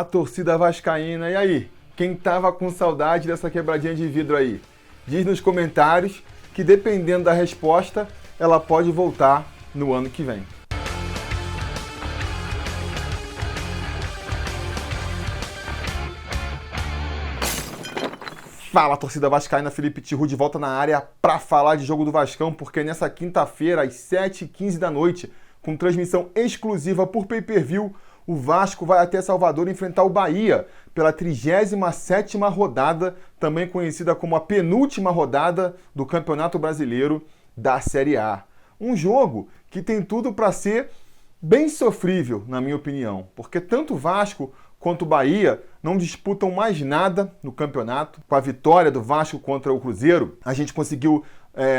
Fala, torcida vascaína, e aí? Quem tava com saudade dessa quebradinha de vidro aí? Diz nos comentários que dependendo da resposta, ela pode voltar no ano que vem. Fala, torcida vascaína, Felipe Tiru de volta na área para falar de jogo do Vascão, porque nessa quinta-feira, às 7h15 da noite, com transmissão exclusiva por pay-per-view, o Vasco vai até Salvador enfrentar o Bahia pela 37ª rodada, também conhecida como a penúltima rodada do Campeonato Brasileiro da Série A. Um jogo que tem tudo para ser bem sofrível, na minha opinião, porque tanto o Vasco quanto o Bahia não disputam mais nada no campeonato. Com a vitória do Vasco contra o Cruzeiro, a gente conseguiu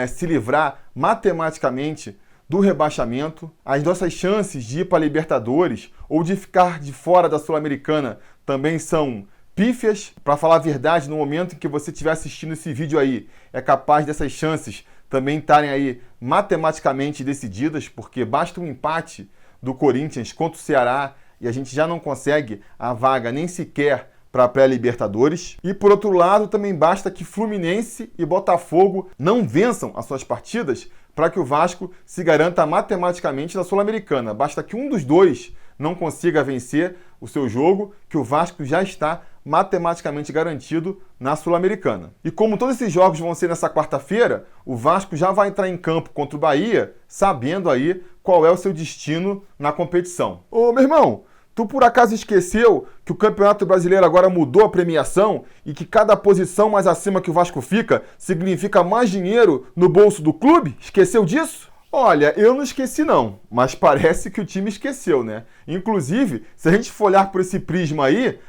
se livrar matematicamente do rebaixamento. As nossas chances de ir para a Libertadores ou de ficar de fora da Sul-Americana também são pífias. Para falar a verdade, no momento em que você estiver assistindo esse vídeo aí, é capaz dessas chances também estarem aí matematicamente decididas, porque basta um empate do Corinthians contra o Ceará e a gente já não consegue a vaga nem sequer para a pré-Libertadores. E por outro lado, também basta que Fluminense e Botafogo não vençam as suas partidas para que o Vasco se garanta matematicamente na Sul-Americana. Basta que um dos dois não consiga vencer o seu jogo, que o Vasco já está matematicamente garantido na Sul-Americana. E como todos esses jogos vão ser nessa quarta-feira, o Vasco já vai entrar em campo contra o Bahia, sabendo aí qual é o seu destino na competição. Ô, meu irmão, tu por acaso esqueceu que o Campeonato Brasileiro agora mudou a premiação e que cada posição mais acima que o Vasco fica significa mais dinheiro no bolso do clube? Esqueceu disso? Olha, eu não esqueci não, mas parece que o time esqueceu, né? Inclusive, se a gente for olhar por esse prisma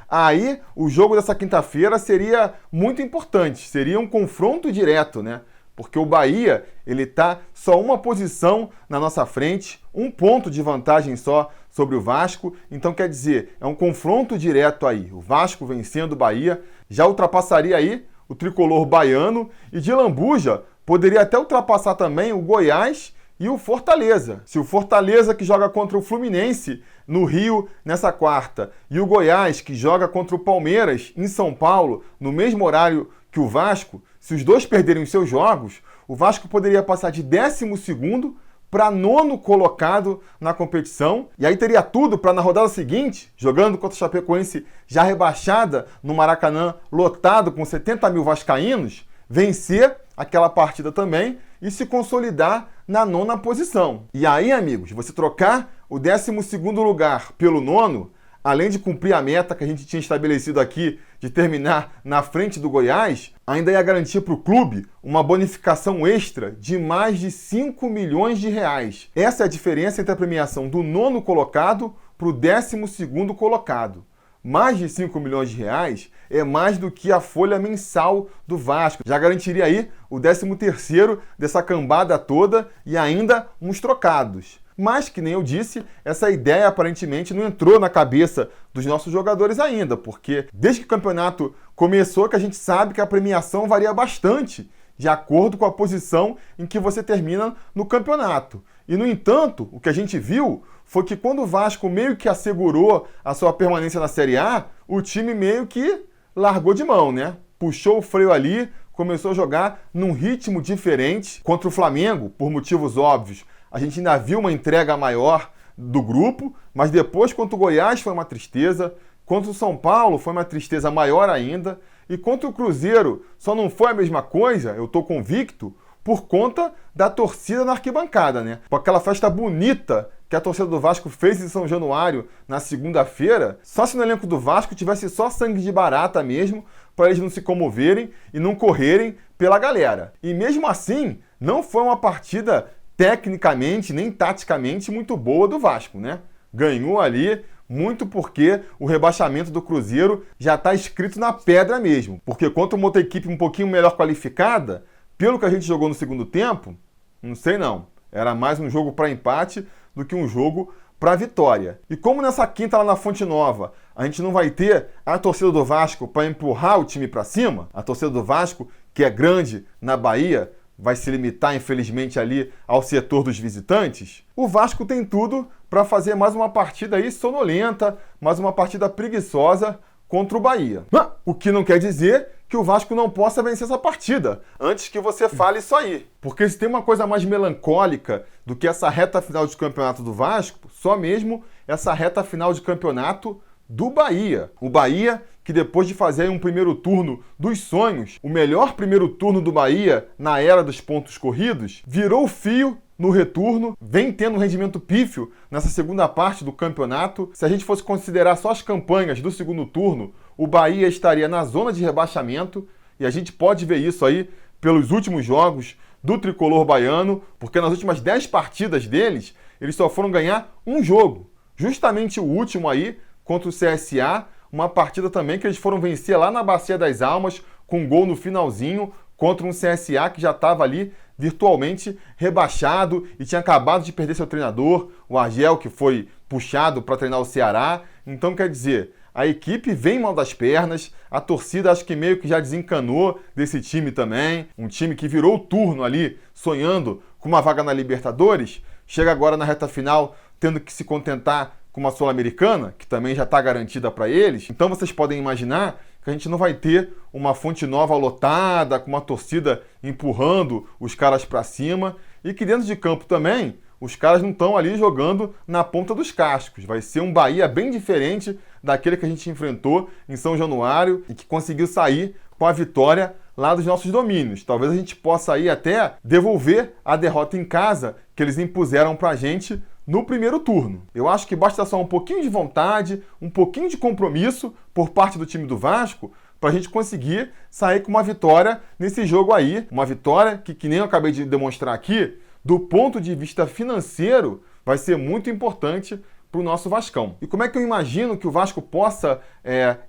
aí o jogo dessa quinta-feira seria muito importante, seria um confronto direto, né? Porque o Bahia, ele tá só uma posição na nossa frente, um ponto de vantagem só sobre o Vasco, então quer dizer, é um confronto direto aí. O Vasco vencendo o Bahia já ultrapassaria aí o tricolor baiano e de lambuja poderia até ultrapassar também o Goiás e o Fortaleza. Se o Fortaleza, que joga contra o Fluminense no Rio nessa quarta, e o Goiás, que joga contra o Palmeiras em São Paulo no mesmo horário que o Vasco, se os dois perderem os seus jogos, o Vasco poderia passar de 12º para 9º colocado na competição, e aí teria tudo para na rodada seguinte, jogando contra o Chapecoense já rebaixada no Maracanã, lotado com 70 mil vascaínos, vencer aquela partida também e se consolidar na 9ª posição. E aí, amigos, você trocar o 12º lugar pelo 9º, além de cumprir a meta que a gente tinha estabelecido aqui de terminar na frente do Goiás, ainda ia garantir para o clube uma bonificação extra de mais de 5 milhões de reais. Essa é a diferença entre a premiação do 9º colocado para o 12º colocado. Mais de 5 milhões de reais é mais do que a folha mensal do Vasco. Já garantiria aí o 13º dessa cambada toda e ainda uns trocados. Mas, que nem eu disse, essa ideia aparentemente não entrou na cabeça dos nossos jogadores ainda, porque desde que o campeonato começou que a gente sabe que a premiação varia bastante de acordo com a posição em que você termina no campeonato. E, no entanto, o que a gente viu foi que quando o Vasco meio que assegurou a sua permanência na Série A, o time meio que largou de mão, né? Puxou o freio ali, começou a jogar num ritmo diferente contra o Flamengo, por motivos óbvios. A gente ainda viu uma entrega maior do grupo, mas depois contra o Goiás foi uma tristeza, contra o São Paulo foi uma tristeza maior ainda, e contra o Cruzeiro só não foi a mesma coisa, eu tô convicto, por conta da torcida na arquibancada, né? Com aquela festa bonita que a torcida do Vasco fez em São Januário na segunda-feira, só se no elenco do Vasco tivesse só sangue de barata mesmo, para eles não se comoverem e não correrem pela galera. E mesmo assim, não foi uma partida tecnicamente nem taticamente muito boa do Vasco, né? Ganhou ali muito porque o rebaixamento do Cruzeiro já está escrito na pedra mesmo. Porque contra uma outra equipe um pouquinho melhor qualificada, pelo que a gente jogou no segundo tempo, não sei não. Era mais um jogo para empate do que um jogo para vitória. E como nessa quinta lá na Fonte Nova, a gente não vai ter a torcida do Vasco para empurrar o time para cima, a torcida do Vasco, que é grande na Bahia, vai se limitar, infelizmente, ali ao setor dos visitantes, o Vasco tem tudo para fazer mais uma partida aí sonolenta, mais uma partida preguiçosa contra o Bahia. O que não quer dizer que o Vasco não possa vencer essa partida, antes que você fale isso aí. Porque se tem uma coisa mais melancólica do que essa reta final de campeonato do Vasco, só mesmo essa reta final de campeonato do Bahia. O Bahia, que depois de fazer um primeiro turno dos sonhos, o melhor primeiro turno do Bahia na era dos pontos corridos, virou o fio no retorno, vem tendo um rendimento pífio nessa segunda parte do campeonato. Se a gente fosse considerar só as campanhas do segundo turno, o Bahia estaria na zona de rebaixamento, e a gente pode ver isso aí pelos últimos jogos do tricolor baiano, porque nas últimas 10 partidas deles, eles só foram ganhar um jogo, justamente o último aí, contra o CSA, uma partida também que eles foram vencer lá na Bacia das Almas, com um gol no finalzinho, contra um CSA que já estava ali virtualmente rebaixado e tinha acabado de perder seu treinador, o Argel, que foi puxado para treinar o Ceará. Então, quer dizer, a equipe vem mal das pernas, a torcida acho que meio que já desencanou desse time também, um time que virou o turno ali, sonhando com uma vaga na Libertadores, chega agora na reta final tendo que se contentar com uma Sul-Americana, que também já está garantida para eles. Então vocês podem imaginar que a gente não vai ter uma Fonte Nova lotada, com uma torcida empurrando os caras para cima, e que dentro de campo também, os caras não estão ali jogando na ponta dos cascos. Vai ser um Bahia bem diferente daquele que a gente enfrentou em São Januário e que conseguiu sair com a vitória lá dos nossos domínios. Talvez a gente possa aí até devolver a derrota em casa que eles impuseram para a gente no primeiro turno. Eu acho que basta só um pouquinho de vontade, um pouquinho de compromisso por parte do time do Vasco para a gente conseguir sair com uma vitória nesse jogo aí. Uma vitória que nem eu acabei de demonstrar aqui, do ponto de vista financeiro, vai ser muito importante para o nosso Vascão. E como é que eu imagino que o Vasco possa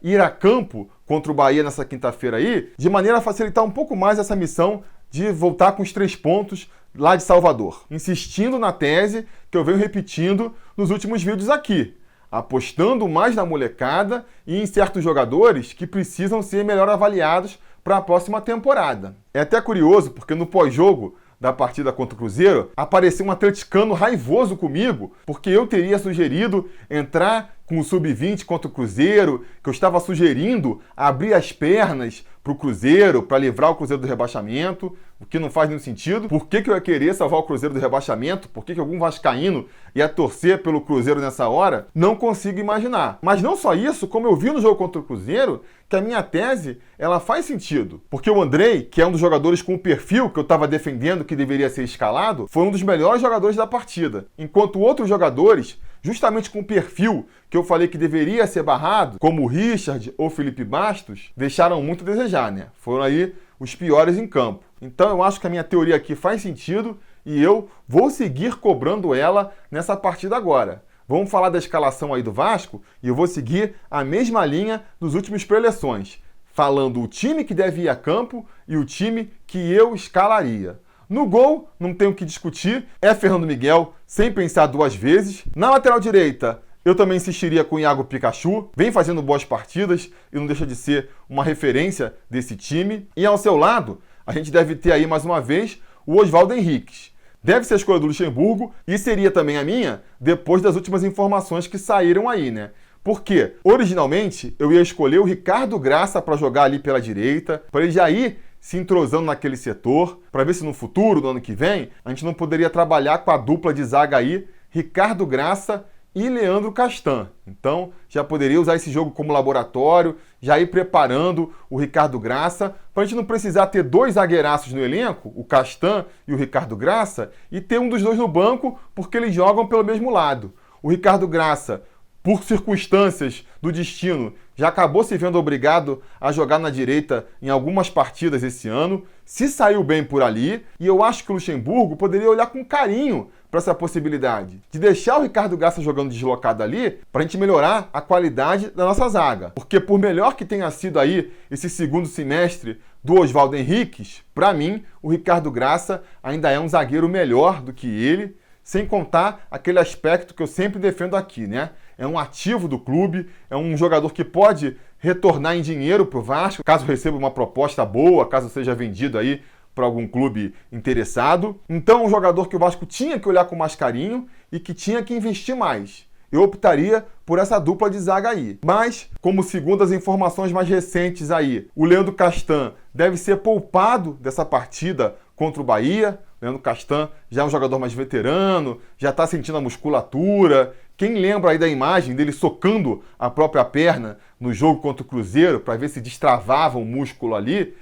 ir a campo contra o Bahia nessa quinta-feira aí, de maneira a facilitar um pouco mais essa missão de voltar com os 3 pontos lá de Salvador, insistindo na tese que eu venho repetindo nos últimos vídeos aqui, apostando mais na molecada e em certos jogadores que precisam ser melhor avaliados para a próxima temporada. É até curioso, porque no pós-jogo da partida contra o Cruzeiro, apareceu um atleticano raivoso comigo, porque eu teria sugerido entrar com o Sub-20 contra o Cruzeiro, que eu estava sugerindo abrir as pernas para o Cruzeiro, para livrar o Cruzeiro do rebaixamento, o que não faz nenhum sentido. Por que eu ia querer salvar o Cruzeiro do rebaixamento? Por que algum vascaíno ia torcer pelo Cruzeiro nessa hora? Não consigo imaginar. Mas não só isso, como eu vi no jogo contra o Cruzeiro, que a minha tese, ela faz sentido. Porque o Andrei, que é um dos jogadores com o perfil que eu estava defendendo que deveria ser escalado, foi um dos melhores jogadores da partida. Enquanto outros jogadores, justamente com o perfil que eu falei que deveria ser barrado, como o Richard ou Felipe Bastos, deixaram muito a desejar, né? Foram aí os piores em campo. Então eu acho que a minha teoria aqui faz sentido e eu vou seguir cobrando ela nessa partida agora. Vamos falar da escalação aí do Vasco e eu vou seguir a mesma linha dos últimos pré-eleições, falando o time que deve ir a campo e o time que eu escalaria. No gol, não tenho o que discutir, é Fernando Miguel, sem pensar 2 vezes. Na lateral direita, eu também insistiria com o Iago Pikachu, vem fazendo boas partidas e não deixa de ser uma referência desse time. E ao seu lado, a gente deve ter aí mais uma vez o Oswaldo Henriques. Deve ser a escolha do Luxemburgo e seria também a minha depois das últimas informações que saíram aí, né? Porque, originalmente, eu ia escolher o Ricardo Graça para jogar ali pela direita, para ele já ir se entrosando naquele setor, para ver se no futuro, no ano que vem, a gente não poderia trabalhar com a dupla de zaga aí, Ricardo Graça e Leandro Castan. Então, já poderia usar esse jogo como laboratório, já ir preparando o Ricardo Graça, para a gente não precisar ter 2 zagueiraços no elenco, o Castan e o Ricardo Graça, e ter um dos 2 no banco, porque eles jogam pelo mesmo lado. O Ricardo Graça, por circunstâncias do destino, já acabou se vendo obrigado a jogar na direita em algumas partidas esse ano, se saiu bem por ali, e eu acho que o Luxemburgo poderia olhar com carinho para essa possibilidade de deixar o Ricardo Graça jogando deslocado ali para a gente melhorar a qualidade da nossa zaga. Porque por melhor que tenha sido aí esse segundo semestre do Oswaldo Henriques, para mim, o Ricardo Graça ainda é um zagueiro melhor do que ele, sem contar aquele aspecto que eu sempre defendo aqui, né? É um ativo do clube, é um jogador que pode retornar em dinheiro para o Vasco, caso receba uma proposta boa, caso seja vendido aí para algum clube interessado. Então, um jogador que o Vasco tinha que olhar com mais carinho e que tinha que investir mais. Eu optaria por essa dupla de zaga aí. Mas, como segundo as informações mais recentes aí, o Leandro Castan deve ser poupado dessa partida contra o Bahia. O Leandro Castan já é um jogador mais veterano, já está sentindo a musculatura. Quem lembra aí da imagem dele socando a própria perna no jogo contra o Cruzeiro para ver se destravava o músculo ali,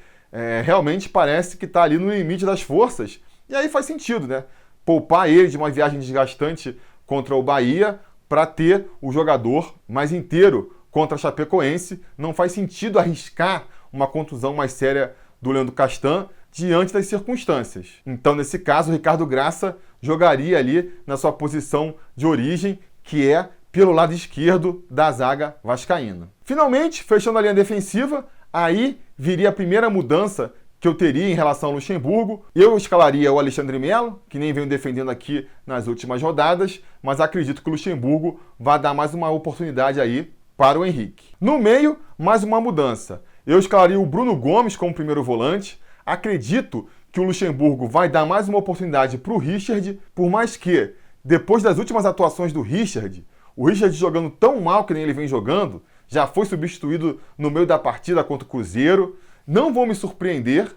realmente parece que está ali no limite das forças. E aí faz sentido, né? Poupar ele de uma viagem desgastante contra o Bahia para ter o jogador mais inteiro contra a Chapecoense. Não faz sentido arriscar uma contusão mais séria do Leandro Castan diante das circunstâncias. Então, nesse caso, o Ricardo Graça jogaria ali na sua posição de origem, que é pelo lado esquerdo da zaga vascaína. Finalmente, fechando a linha defensiva, aí viria a primeira mudança que eu teria em relação ao Luxemburgo. Eu escalaria o Alexandre Melo, que nem venho defendendo aqui nas últimas rodadas, mas acredito que o Luxemburgo vai dar mais uma oportunidade aí para o Henrique. No meio, mais uma mudança. Eu escalaria o Bruno Gomes como primeiro volante. Acredito que o Luxemburgo vai dar mais uma oportunidade para o Richard, por mais que, depois das últimas atuações do Richard, o Richard jogando tão mal que nem ele vem jogando, já foi substituído no meio da partida contra o Cruzeiro. Não vou me surpreender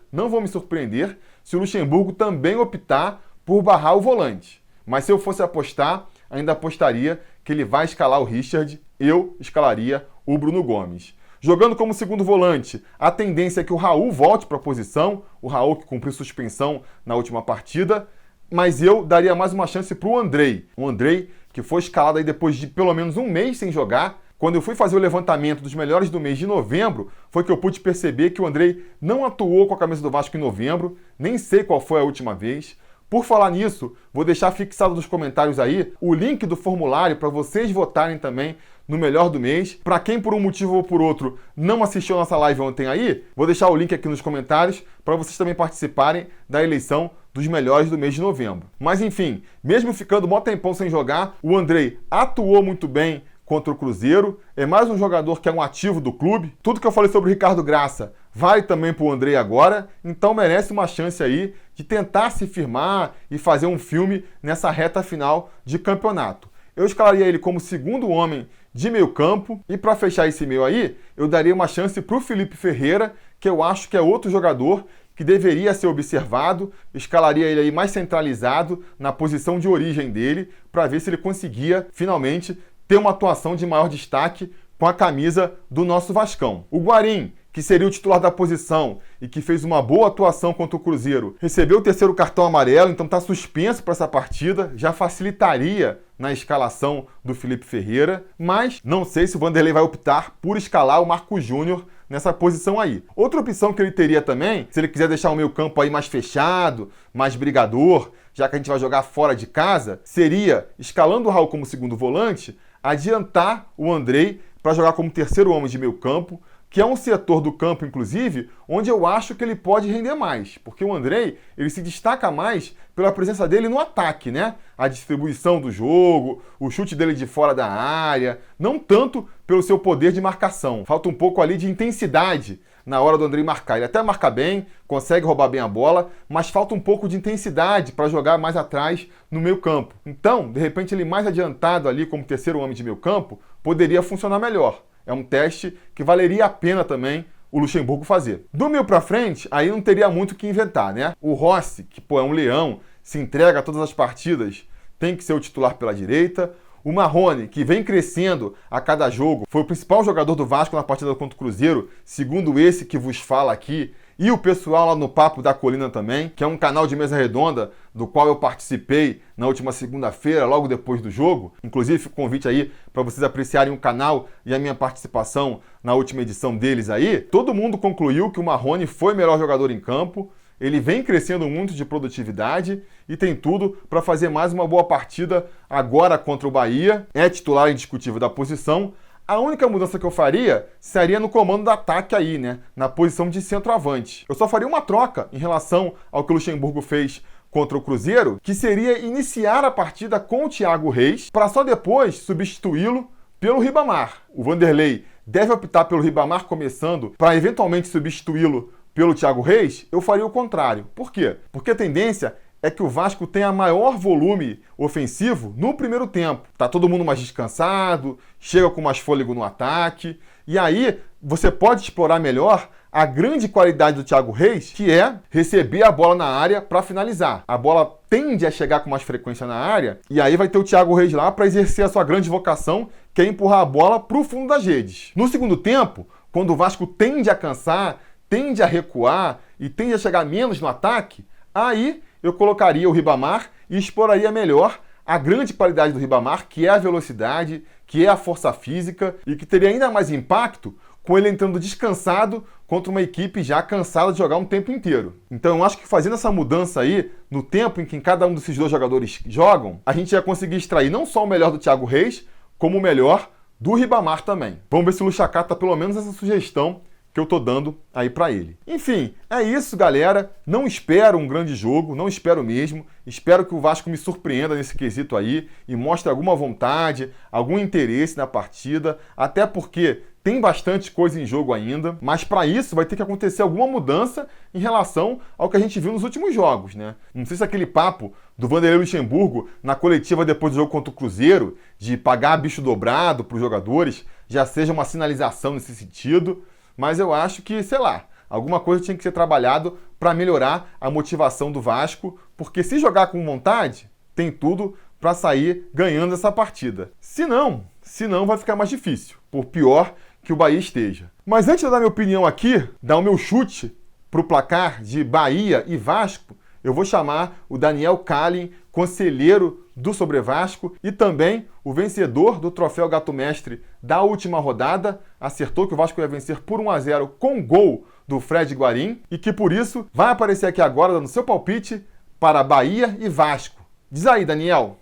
se o Luxemburgo também optar por barrar o volante. Mas se eu fosse apostar, ainda apostaria que ele vai escalar o Richard, eu escalaria o Bruno Gomes. Jogando como segundo volante, a tendência é que o Raul volte para a posição, o Raul que cumpriu suspensão na última partida, mas eu daria mais uma chance para o Andrei. O Andrei, que foi escalado aí depois de pelo menos um mês sem jogar. Quando eu fui fazer o levantamento dos melhores do mês de novembro, foi que eu pude perceber que o Andrei não atuou com a camisa do Vasco em novembro, nem sei qual foi a última vez. Por falar nisso, vou deixar fixado nos comentários aí o link do formulário para vocês votarem também no melhor do mês. Para quem por um motivo ou por outro não assistiu a nossa live ontem aí, vou deixar o link aqui nos comentários para vocês também participarem da eleição dos melhores do mês de novembro. Mas enfim, mesmo ficando um tempão sem jogar, o Andrei atuou muito bem contra o Cruzeiro, é mais um jogador que é um ativo do clube. Tudo que eu falei sobre o Ricardo Graça vale também para o Andrei agora, então merece uma chance aí de tentar se firmar e fazer um filme nessa reta final de campeonato. Eu escalaria ele como segundo homem de meio campo, e para fechar esse meio aí, eu daria uma chance para o Felipe Ferreira, que eu acho que é outro jogador que deveria ser observado. Escalaria ele aí mais centralizado na posição de origem dele, para ver se ele conseguia finalmente ter uma atuação de maior destaque com a camisa do nosso Vascão. O Guarim, que seria o titular da posição e que fez uma boa atuação contra o Cruzeiro, recebeu o terceiro cartão amarelo, então está suspenso para essa partida, já facilitaria na escalação do Felipe Ferreira, mas não sei se o Vanderlei vai optar por escalar o Marco Júnior nessa posição aí. Outra opção que ele teria também, se ele quiser deixar o meio campo aí mais fechado, mais brigador, já que a gente vai jogar fora de casa, seria, escalando o Raul como segundo volante, adiantar o Andrei para jogar como terceiro homem de meio campo, que é um setor do campo, inclusive, onde eu acho que ele pode render mais, porque o Andrei, ele se destaca mais pela presença dele no ataque, né? A distribuição do jogo, o chute dele de fora da área, não tanto pelo seu poder de marcação. Falta um pouco ali de intensidade na hora do Andrei marcar. Ele até marca bem, consegue roubar bem a bola, mas falta um pouco de intensidade para jogar mais atrás no meio campo. Então, de repente, ele mais adiantado ali como terceiro homem de meio campo, poderia funcionar melhor. É um teste que valeria a pena também o Luxemburgo fazer. Do meio para frente, aí não teria muito o que inventar, né? O Rossi, que é um leão, se entrega a todas as partidas, tem que ser o titular pela direita. O Marrone, que vem crescendo a cada jogo, foi o principal jogador do Vasco na partida contra o Cruzeiro, segundo esse que vos fala aqui, e o pessoal lá no Papo da Colina também, que é um canal de mesa redonda, do qual eu participei na última segunda-feira, logo depois do jogo. Inclusive, fica o convite aí para vocês apreciarem o canal e a minha participação na última edição deles aí. Todo mundo concluiu que o Marrone foi o melhor jogador em campo, ele vem crescendo muito de produtividade e tem tudo para fazer mais uma boa partida agora contra o Bahia. É titular indiscutível da posição. A única mudança que eu faria seria no comando do ataque aí, né? Na posição de centroavante. Eu só faria uma troca em relação ao que o Luxemburgo fez contra o Cruzeiro, que seria iniciar a partida com o Thiago Reis, para só depois substituí-lo pelo Ribamar. O Vanderlei deve optar pelo Ribamar começando, para eventualmente substituí-lo pelo Thiago Reis, eu faria o contrário. Por quê? Porque a tendência é que o Vasco tenha maior volume ofensivo no primeiro tempo. Tá todo mundo mais descansado, chega com mais fôlego no ataque, e aí você pode explorar melhor a grande qualidade do Thiago Reis, que é receber a bola na área para finalizar. A bola tende a chegar com mais frequência na área, e aí vai ter o Thiago Reis lá para exercer a sua grande vocação, que é empurrar a bola para o fundo das redes. No segundo tempo, quando o Vasco tende a cansar, tende a recuar e tende a chegar menos no ataque, aí eu colocaria o Ribamar e exploraria melhor a grande qualidade do Ribamar, que é a velocidade, que é a força física e que teria ainda mais impacto com ele entrando descansado contra uma equipe já cansada de jogar um tempo inteiro. Então eu acho que fazendo essa mudança aí, no tempo em que cada um desses dois jogadores jogam, a gente ia conseguir extrair não só o melhor do Thiago Reis, como o melhor do Ribamar também. Vamos ver se o Lucha acata pelo menos essa sugestão que eu tô dando aí para ele. Enfim, é isso, galera. Não espero um grande jogo, não espero mesmo. Espero que o Vasco me surpreenda nesse quesito aí e mostre alguma vontade, algum interesse na partida, até porque tem bastante coisa em jogo ainda, mas para isso vai ter que acontecer alguma mudança em relação ao que a gente viu nos últimos jogos, né? Não sei se aquele papo do Vanderlei Luxemburgo na coletiva depois do jogo contra o Cruzeiro, de pagar bicho dobrado para os jogadores, já seja uma sinalização nesse sentido, mas eu acho que, sei lá, alguma coisa tinha que ser trabalhado para melhorar a motivação do Vasco, porque se jogar com vontade, tem tudo para sair ganhando essa partida. Se não vai ficar mais difícil, por pior que o Bahia esteja. Mas antes de dar minha opinião aqui, dar o meu chute para o placar de Bahia e Vasco, eu vou chamar o Daniel Kalin, conselheiro do Sobre Vasco e também o vencedor do Troféu Gato Mestre da última rodada, acertou que o Vasco ia vencer por 1-0 com gol do Fred Guarim e que por isso vai aparecer aqui agora dando seu palpite para Bahia e Vasco. Diz aí, Daniel.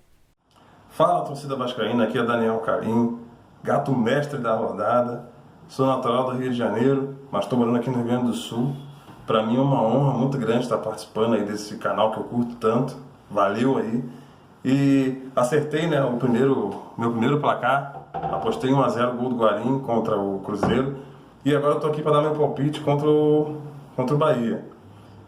Fala, torcida vascaína, aqui é Daniel Kalin, gato mestre da rodada. Sou natural do Rio de Janeiro, mas estou morando aqui no Rio Grande do Sul. Para mim é uma honra muito grande estar participando aí desse canal que eu curto tanto. Valeu aí. E acertei, né, meu primeiro placar. Apostei 1-0 gol do Guarim contra o Cruzeiro. E agora eu tô aqui para dar meu palpite contra o Bahia.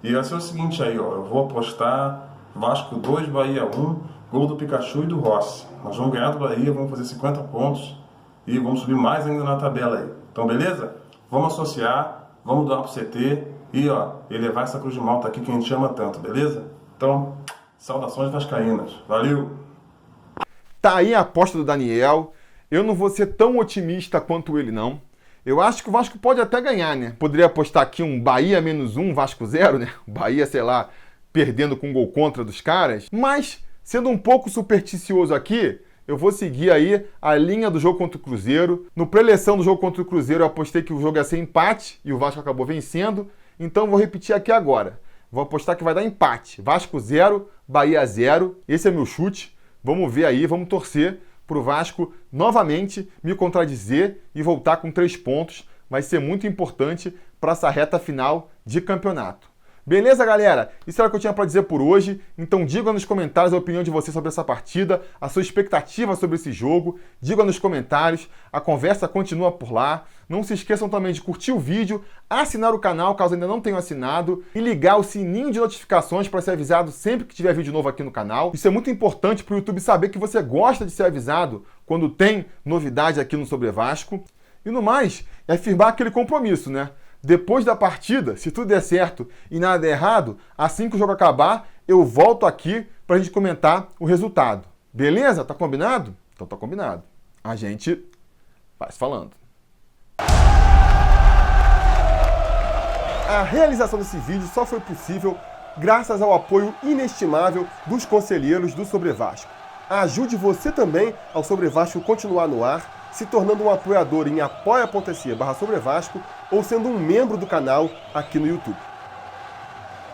E vai ser o seguinte aí, ó. Eu vou apostar Vasco 2, Bahia 1, gol do Pikachu e do Rossi. Nós vamos ganhar do Bahia, vamos fazer 50 pontos e vamos subir mais ainda na tabela aí. Então, beleza? Vamos associar, vamos doar pro CT e, ó, elevar essa cruz de malta aqui que a gente ama tanto, beleza? Então, saudações vascaínas. Valeu! Tá aí a aposta do Daniel. Eu não vou ser tão otimista quanto ele, não. Eu acho que o Vasco pode até ganhar, né? Poderia apostar aqui um Bahia -1, Vasco 0, né? Bahia, sei lá, perdendo com gol contra dos caras. Mas, sendo um pouco supersticioso aqui, eu vou seguir aí a linha do jogo contra o Cruzeiro. No pré-eleição do jogo contra o Cruzeiro, eu apostei que o jogo ia ser empate e o Vasco acabou vencendo. Então, vou repetir aqui agora. Vou apostar que vai dar empate. Vasco 0, Bahia 0. Esse é meu chute. Vamos ver aí, vamos torcer para o Vasco novamente me contradizer e voltar com 3 pontos. Vai ser muito importante para essa reta final de campeonato. Beleza, galera? Isso era o que eu tinha para dizer por hoje. Então diga nos comentários a opinião de vocês sobre essa partida, a sua expectativa sobre esse jogo. Diga nos comentários, a conversa continua por lá. Não se esqueçam também de curtir o vídeo, assinar o canal caso ainda não tenham assinado e ligar o sininho de notificações para ser avisado sempre que tiver vídeo novo aqui no canal. Isso é muito importante para o YouTube saber que você gosta de ser avisado quando tem novidade aqui no Sobre Vasco. E no mais, é firmar aquele compromisso, né? Depois da partida, se tudo der certo e nada der errado, assim que o jogo acabar, eu volto aqui pra gente comentar o resultado. Beleza? Tá combinado? Então tá combinado. A gente vai se falando. A realização desse vídeo só foi possível graças ao apoio inestimável dos conselheiros do Sobre Vasco. Ajude você também ao Sobre Vasco continuar no ar, se tornando um apoiador em apoia.se/sobrevasco ou sendo um membro do canal aqui no YouTube.